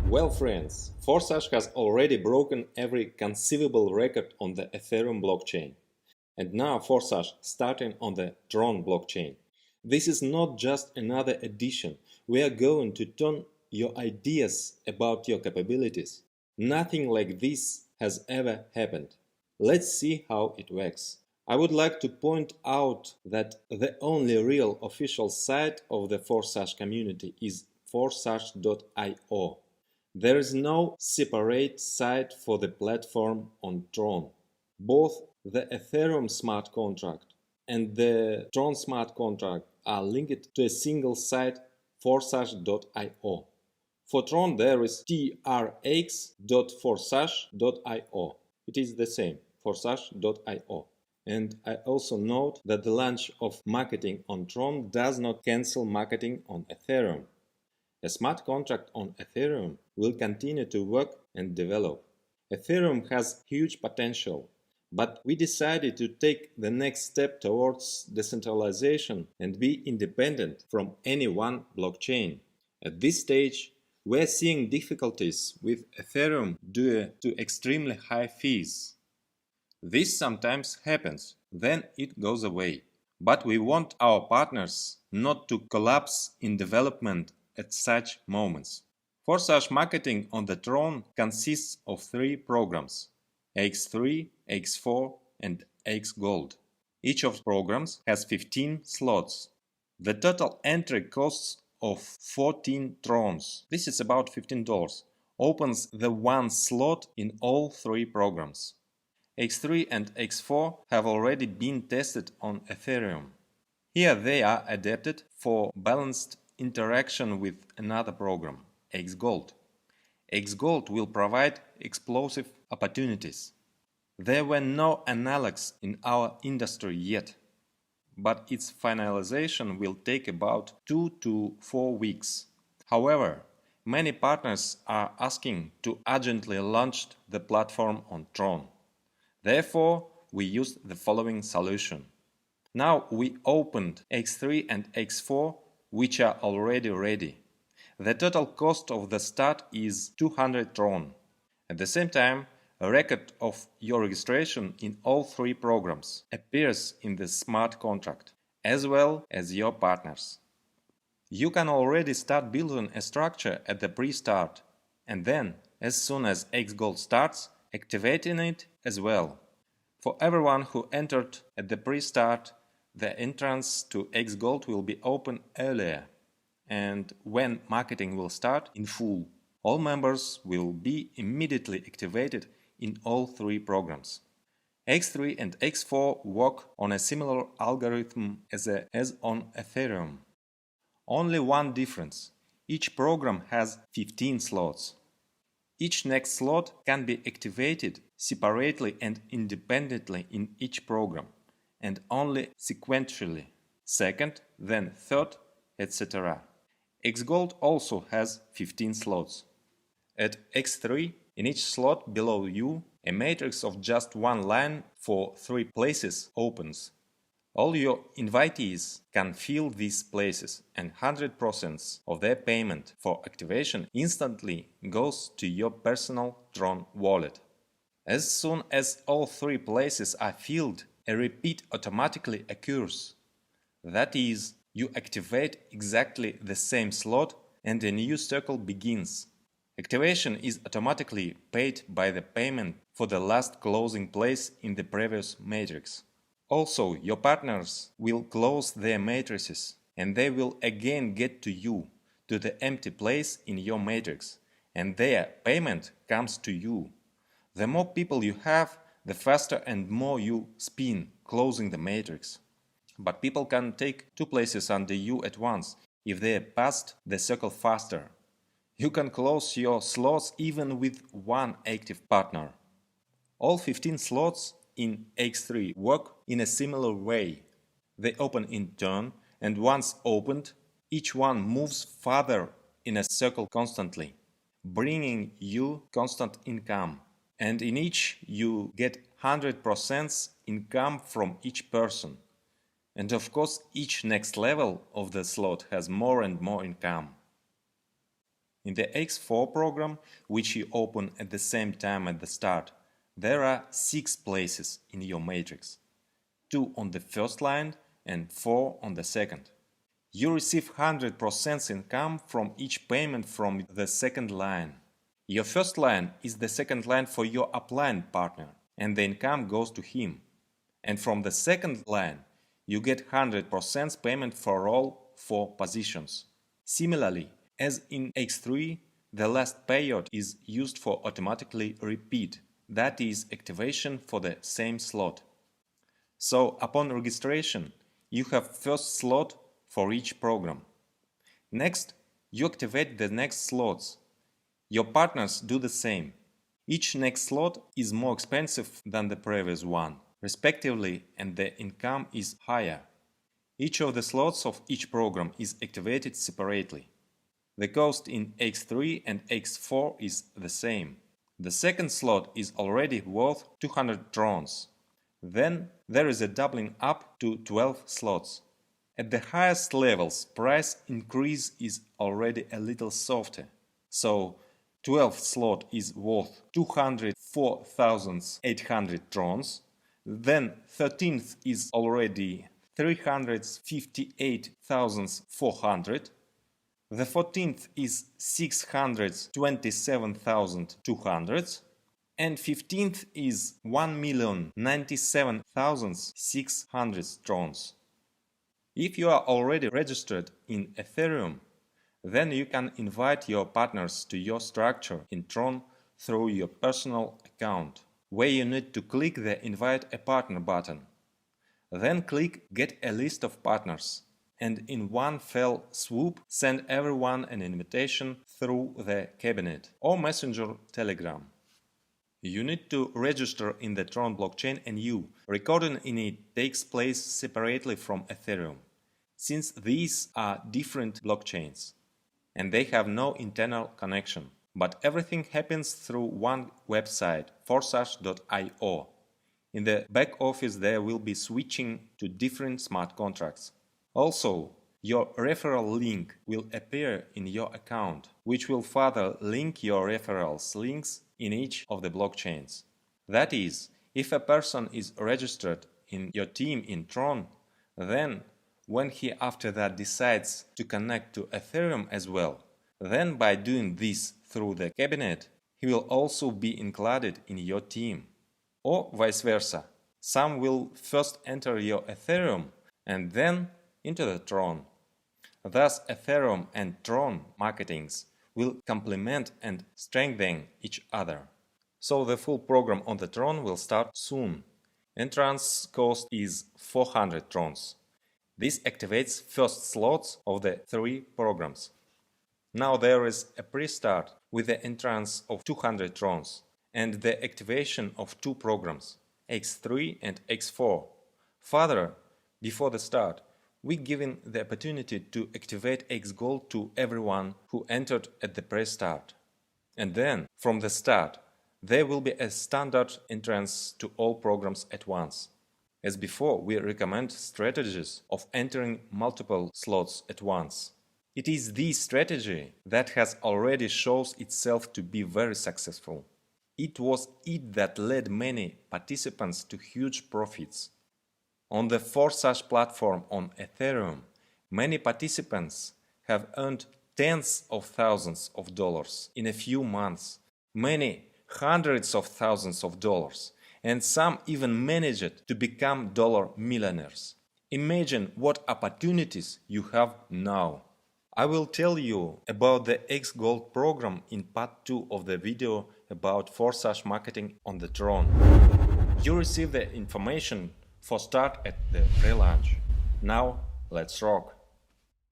Well friends, Forsage has already broken every conceivable record on the Ethereum blockchain. And now Forsage starting on the Tron blockchain. This is not just another addition. We are going to turn your ideas about your capabilities. Nothing like this has ever happened. Let's see how it works. I would like to point out that the only real official site of the Forsage community is forsage.io. There is no separate site for the platform on Tron. Both the Ethereum smart contract and the Tron smart contract are linked to a single site, forsage.io. For Tron there is trx.forsage.io. It is the same, forsage.io. And I also note that the launch of marketing on Tron does not cancel marketing on Ethereum. A smart contract on Ethereum will continue to work and develop. Ethereum has huge potential, but we decided to take the next step towards decentralization and be independent from any one blockchain. At this stage, we're seeing difficulties with Ethereum due to extremely high fees. This sometimes happens, then it goes away. But we want our partners not to collapse in development at such moments. Forsage marketing on the Tron consists of 3 programs: X3, X4 and X Gold. Each of the programs has 15 slots. The total entry costs of 14 Trons, this is about $15, opens the one slot in all 3 programs. X3 and X4 have already been tested on Ethereum. Here they are adapted for balanced interaction with another program, X-Gold. X-Gold will provide explosive opportunities. There were no analogs in our industry yet, but its finalization will take about 2 to 4 weeks. However, many partners are asking to urgently launch the platform on Tron. Therefore, we used the following solution. Now we opened X3 and X4, which are already ready. The total cost of the start is 200 Tron. At the same time, a record of your registration in all 3 programs appears in the smart contract, as well as your partners. You can already start building a structure at the pre-start, and then, as soon as X-Gold starts, activating it as well. For everyone who entered at the pre-start, the entrance to X-Gold will be open earlier, and when marketing will start in full, all members will be immediately activated in all 3 programs. X3 and X4 work on a similar algorithm as on Ethereum. Only one difference: each program has 15 slots. Each next slot can be activated separately and independently in each program, and only sequentially, second, then third, etc. X-Gold also has 15 slots. At X3, in each slot below you, a matrix of just one line for 3 places opens. All your invitees can fill these places, and 100% of their payment for activation instantly goes to your personal Tron wallet. As soon as all 3 places are filled, a repeat automatically occurs. That is, you activate exactly the same slot and a new circle begins. Activation is automatically paid by the payment for the last closing place in the previous matrix. Also, your partners will close their matrices, and they will again get to you, to the empty place in your matrix, and their payment comes to you. The more people you have, the faster and more you spin, closing the matrix. But people can take 2 places under you at once if they passed the circle faster. You can close your slots even with 1 active partner. All 15 slots in X3 work in a similar way. They open in turn, and once opened, each one moves further in a circle constantly, bringing you constant income. And in each you get 100% income from each person. And of course, each next level of the slot has more and more income. In the X4 program, which you open at the same time at the start, there are 6 places in your matrix, 2 on the first line and 4 on the second. You receive 100% income from each payment from the second line. Your first line is the second line for your upline partner, and the income goes to him. And from the second line, you get 100% payment for all 4 positions. Similarly, as in X3, the last payout is used for automatically repeat, that is, activation for the same slot. So, upon registration, you have first slot for each program. Next, you activate the next slots. Your partners do the same. Each next slot is more expensive than the previous one, respectively, and the income is higher. Each of the slots of each program is activated separately. The cost in X3 and X4 is the same. The second slot is already worth 200 Trons. Then there is a doubling up to 12 slots. At the highest levels, price increase is already a little softer. So 12th slot is worth 204,800 Trons. Then 13th is already 358,400. The 14th is 627,200 and 15th is 1,097,600 Trons. If you are already registered in Ethereum, then you can invite your partners to your structure in Tron through your personal account, where you need to click the Invite a Partner button. Then click Get a list of partners, and in one fell swoop send everyone an invitation through the cabinet or Messenger Telegram. You need to register in the Tron blockchain, and recording in it takes place separately from Ethereum, since these are different blockchains and they have no internal connection. But everything happens through one website, Forsage.io. In the back office there will be switching to different smart contracts. Also, your referral link will appear in your account, which will further link your referrals links in each of the blockchains. That is, if a person is registered in your team in Tron, then when he after that decides to connect to Ethereum as well, then by doing this through the cabinet, he will also be included in your team. Or vice versa. Some will first enter your Ethereum and then into the Tron. Thus, Ethereum and Tron marketings will complement and strengthen each other. So the full program on the Tron will start soon. Entrance cost is 400 Trons. This activates first slots of the 3 programs. Now there is a pre-start with the entrance of 200 Trons and the activation of 2 programs, X3 and X4. Further, before the start, we given the opportunity to activate X Gold to everyone who entered at the pre-start. And then, from the start, there will be a standard entrance to all programs at once. As before, we recommend strategies of entering multiple slots at once. It is this strategy that has already shown itself to be very successful. It was it that led many participants to huge profits. On the Forsage platform on Ethereum, many participants have earned tens of thousands of dollars in a few months, many hundreds of thousands of dollars, and some even managed to become dollar millionaires. Imagine what opportunities you have now. I will tell you about the X Gold program in part 2 of the video about Forsage marketing on the Tron. You receive the information for start at the pre-launch. Now, let's rock!